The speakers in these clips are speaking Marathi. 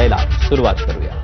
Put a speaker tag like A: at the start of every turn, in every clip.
A: घ्यायला सुरुवात करूया।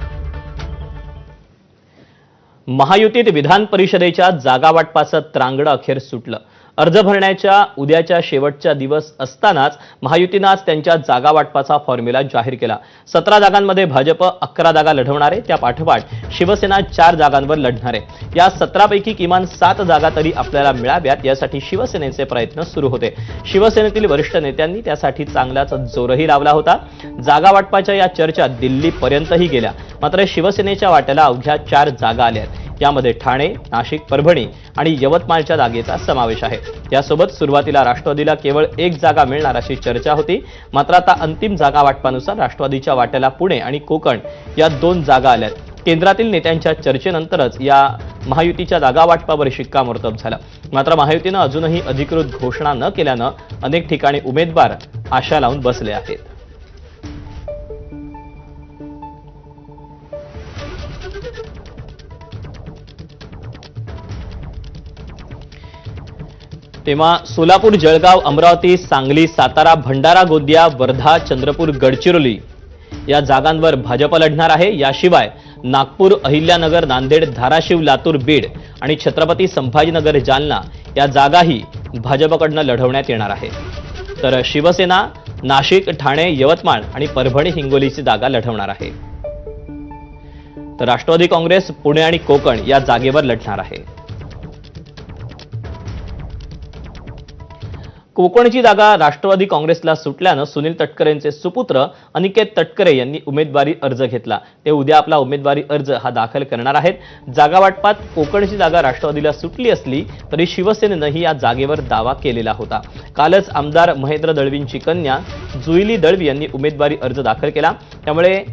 A: महायुतीत विधान परिषदेच्या जागा वाटपाचं त्रांगडं अखेर सुटलं। अर्ज भरण्याच्या उद्याच्या शेवटचा दिवस असतानाच महायुतीनं आज त्यांच्या जागा वाटपाचा फॉर्म्युला जाहीर केला। 17 जागांमध्ये भाजप 11 जागा लढवणार आहे, त्या पाठोपाठ शिवसेना 4 जागांवर लढणार आहे। या 17 पैकी किमान 7 जागा तरी आपल्याला मिळाव्यात यासाठी शिवसेनेचे प्रयत्न सुरू होते। शिवसेनेतील वरिष्ठ नेत्यांनी त्यासाठी चांगलाच जोरही लावला होता। जागा वाटपाच्या या चर्चा दिल्लीपर्यंतही गेल्या, मात्र शिवसेनेच्या वाट्याला अवघ्या 4 जागा आल्या आहेत। यामध्ये ठाणे, नाशिक, परभणी आणि यवतमाळच्या जागेचा समावेश आहे। यासोबत सुरुवातीला राष्ट्रवादीला केवळ 1 जागा मिळणार अशी चर्चा होती, मात्र आता अंतिम जागा वाटपानुसार राष्ट्रवादीच्या वाट्याला पुणे आणि कोकण या 2 जागा आल्यात। केंद्रातील नेत्यांच्या चर्चेनंतरच या महायुतीच्या जागा वाटपावर शिक्कामोर्तब झालं, मात्र महायुतीनं अजूनही अधिकृत घोषणा न केल्यानं अनेक ठिकाणी उमेदवार आशा लावून बसले आहेत। तेव्हा सोलापूर, जळगाव, अमरावती, सांगली, सातारा, भंडारा, गोंदिया, वर्धा, चंद्रपूर, गडचिरोली या जागांवर भाजप लढणार आहे। याशिवाय नागपूर, अहिल्यानगर, नांदेड, धाराशिव, लातूर, बीड आणि छत्रपती संभाजीनगर, जालना या जागाही भाजपकडनं लढवण्यात येणार आहे। तर शिवसेना नाशिक, ठाणे, यवतमाळ आणि परभणी, हिंगोलीची जागा लढवणार आहे। तर राष्ट्रवादी काँग्रेस पुणे आणि कोकण या जागेवर लढणार आहे। कोकणची जागा राष्ट्रवादी काँग्रेसला सुटल्यानं सुनील तटकरेंचे सुपुत्र अनिकेत तटकरे यांनी उमेदवारी अर्ज घेतला। ते उद्या आपला उमेदवारी अर्ज दाखल करणार आहेत। जागा वाटपात कोकणची जागा राष्ट्रवादीला सुटली असली तरी शिवसेनेनंही या जागेवर दावा केलेला होता। कालच आमदार महेंद्र दळवींची कन्या जुईली दळवी यांनी उमेदवारी अर्ज दाखल केला, त्यामुळे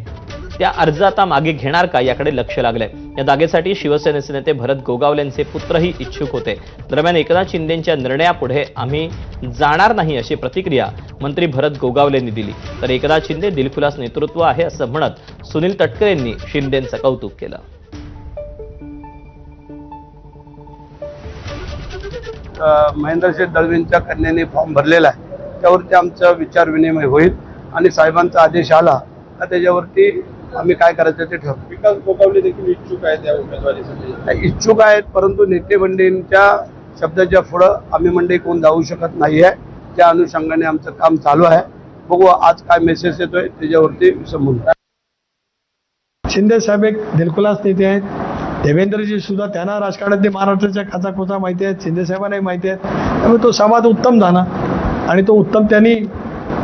A: त्या अर्ज आता मागे घेणार का याकडे लक्ष लागलंय। या जागेसाठी शिवसेनेचे नेते भरत गोगावलेंचे पुत्रही इच्छुक होते। दरम्यान एकनाथ शिंदेंच्या निर्णयापुढे आम्ही जाणार नाही अशी प्रतिक्रिया मंत्री भरत गोगावलेंनी दिली। तर एकनाथ शिंदे दिलखुलास नेतृत्व आहे असं म्हणत सुनील तटकरेंनी शिंदेंचं कौतुक केलं।
B: महेंद्रशेठ दळवींच्या कन्याने फॉर्म भरलेला आहे, त्यावरती आमचा विचार विनिमय होईल आणि साहेबांचा आदेश आला तर त्याच्यावरती आम्ही काय करायचं ते ठरवू।
C: विकास गोगावले देखील इच्छुक आहेत या उमेदवारीसाठी।
B: इच्छुक आहेत, परंतु नेते मंडळींच्या शब्दाच्या पुढं आम्ही मंडळी कोण जाऊ शकत नाही आहे। त्या अनुषंगाने आमचं काम चालू आहे। बघू आज काय मेसेज येतोय त्याच्यावरती समजून।
D: शिंदे साहेब एक दिलखुलास नेते आहेत। देवेंद्रजी सुद्धा त्यांना राजकारणातले महाराष्ट्राच्या खाचाखोचा माहिती आहेत, शिंदे साहेबांनाही माहिती आहेत, त्यामुळे तो संवाद उत्तम झाला आणि तो उत्तम त्यांनी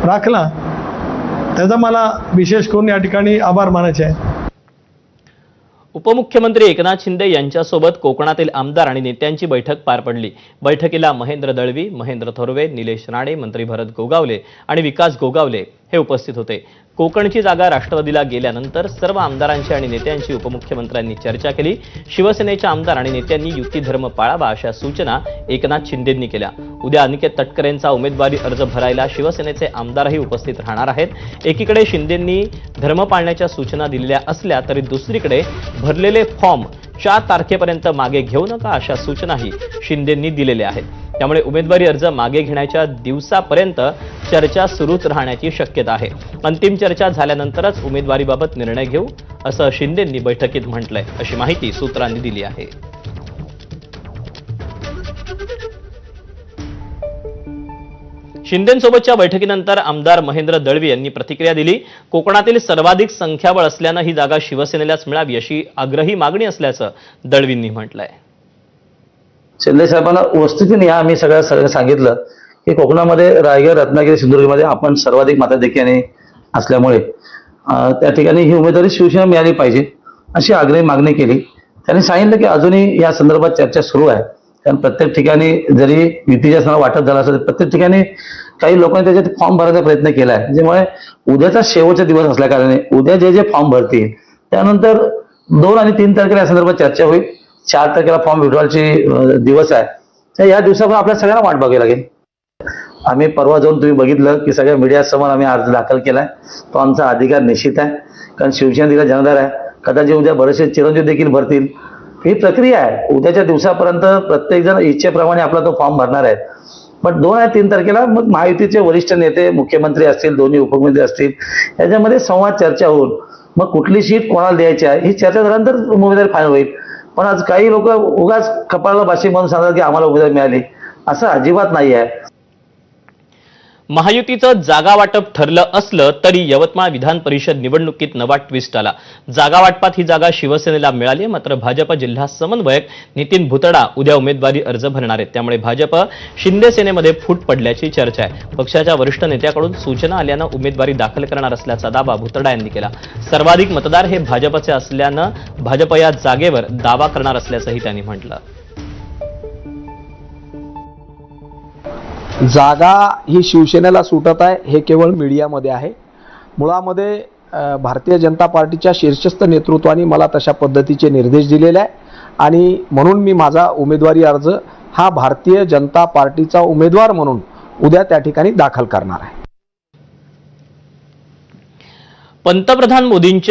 D: राखला, त्याचा मला विशेष करून या ठिकाणी आभार मानायचे आहे।
A: उपमुख्यमंत्री एकनाथ शिंदे यांच्यासोबत कोकणातील आमदार आणि नेत्यांची बैठक पार पडली। बैठकीला महेंद्र दळवी, महेंद्र थोरवे, निलेश राणे, मंत्री भरत गोगावले आणि विकास गोगावले हे उपस्थित होते। कोकणची जागा राष्ट्रवादीला गेल्यानंतर सर्व आमदारांची आणि नेत्यांची उपमुख्यमंत्र्यांनी चर्चा केली। शिवसेनेच्या आमदार आणि नेत्यांनी युती धर्म पाळावा अशा सूचना एकनाथ शिंदेंनी केल्या। उद्या अनिकेत तटकरेंचा उमेदवारी अर्ज भरायला शिवसेनेचे आमदारही उपस्थित राहणार आहेत। एकीकडे शिंदेंनी धर्म पाळण्याच्या सूचना दिलेल्या असल्या तरी दुसरीकडे भरलेले फॉर्म 4 तारखेपर्यंत मागे घेऊ नका अशा सूचनाही शिंदेंनी दिलेल्या आहेत। त्यामुळे उमेदवारी अर्ज मागे घेण्याच्या दिवसापर्यंत चर्चा सुरूच राहण्याची शक्यता आहे। अंतिम चर्चा झाल्यानंतरच उमेदवारीबाबत निर्णय घेऊ असं शिंदेंनी बैठकीत म्हटलंय, अशी माहिती सूत्रांनी दिली आहे। शिंदेंसोबतच्या बैठकीनंतर आमदार महेंद्र दळवी यांनी प्रतिक्रिया दिली। कोकणातील सर्वाधिक संख्याबळ असल्यानं ही जागा शिवसेनेलाच मिळावी अशी आग्रही मागणी असल्याचं दळवींनी म्हटलंय।
E: शिंदे साहेबांना वस्तुस्थिती आम्ही सगळं सांगितलं की कोकणामध्ये रायगड, रत्नागिरी, सिंधुदुर्गमध्ये आपण सर्वाधिक मताधिक्याने असल्यामुळे त्या ठिकाणी ही उमेदवारी शिवसेना मिळाली पाहिजे अशी आग्रही मागणी केली। त्यांनी सांगितलं की अजूनही या संदर्भात चर्चा सुरू आहे, कारण प्रत्येक ठिकाणी जरी युतीच्या सणा वाटप झाला असेल प्रत्येक ठिकाणी काही लोकांनी त्याच्यात फॉर्म भरायचा प्रयत्न केला आहे। त्यामुळे उद्याचा शेवटचा दिवस असल्या कारणाने उद्या जे फॉर्म भरतील त्यानंतर 2 आणि 3 तारखेला या संदर्भात चर्चा होईल। 4 तारखेला फॉर्म विड्रॉलचे दिवस आहे, तर या दिवसावर आपल्या सगळ्यांना वाट बघावी लागेल। आम्ही परवा जाऊन तुम्ही बघितलं की सगळ्या मीडियासमोर आम्ही अर्ज दाखल केलाय, तो आमचा अधिकार निश्चित आहे, कारण शिवसेना दिला जनाधार आहे। कदाचित उद्या बरेचसे चिरंजीव देखील भरतील, ही प्रक्रिया आहे। उद्याच्या दिवसापर्यंत प्रत्येक जण इच्छेप्रमाणे आपला तो फॉर्म भरणार आहे। पण 2 आणि 3 तारखेला मग महायुतीचे वरिष्ठ नेते, मुख्यमंत्री असतील, दोन्ही उपमुख्यमंत्री असतील, याच्यामध्ये संवाद चर्चा होऊन मग कुठली सीट कोणाला द्यायची आहे ही चर्चा झाल्यानंतर उमेदवारी फायनल होईल. पण आज काही लोक उगाच कपाळाला बाशी म्हणून सांगतात की आम्हाला उमेदवारी मिळाली, असं अजिबात नाही आहे.
A: महायुतीचं जागा वाटप ठरलं असलं तरी यवतमाळ विधान परिषद निवडणुकीत नवा ट्विस्ट आला. जागा वाटपात ही जागा शिवसेनेला मिळाली, मात्र भाजप जिल्हा समन्वयक नितीन भुतडा उद्या उमेदवारी अर्ज भरणार आहेत. त्यामुळे भाजप शिंदे सेनेमध्ये फूट पडल्याची चर्चा आहे. पक्षाच्या वरिष्ठ नेत्याकडून सूचना आल्यानं उमेदवारी दाखल करणार असल्याचा दावा भुतडा यांनी केला. सर्वाधिक मतदार हे भाजपचे असल्यानं भाजप या जागेवर दावा करणार असल्याचंही त्यांनी म्हटलं.
F: जागा ही शिवसेनेला सुटत आहे हे केवळ मीडियामध्ये आहे. मुळामध्ये भारतीय जनता पार्टीच्या शीर्षस्थ नेतृत्वाने मला तशा पद्धतीचे निर्देश दिलेले आहे आणि म्हणून मी माझा उमेदवारी अर्ज हा भारतीय जनता पार्टीचा उमेदवार म्हणून उद्या त्या ठिकाणी दाखल करणार आहे.
A: पंतप्रधान मोदींच्या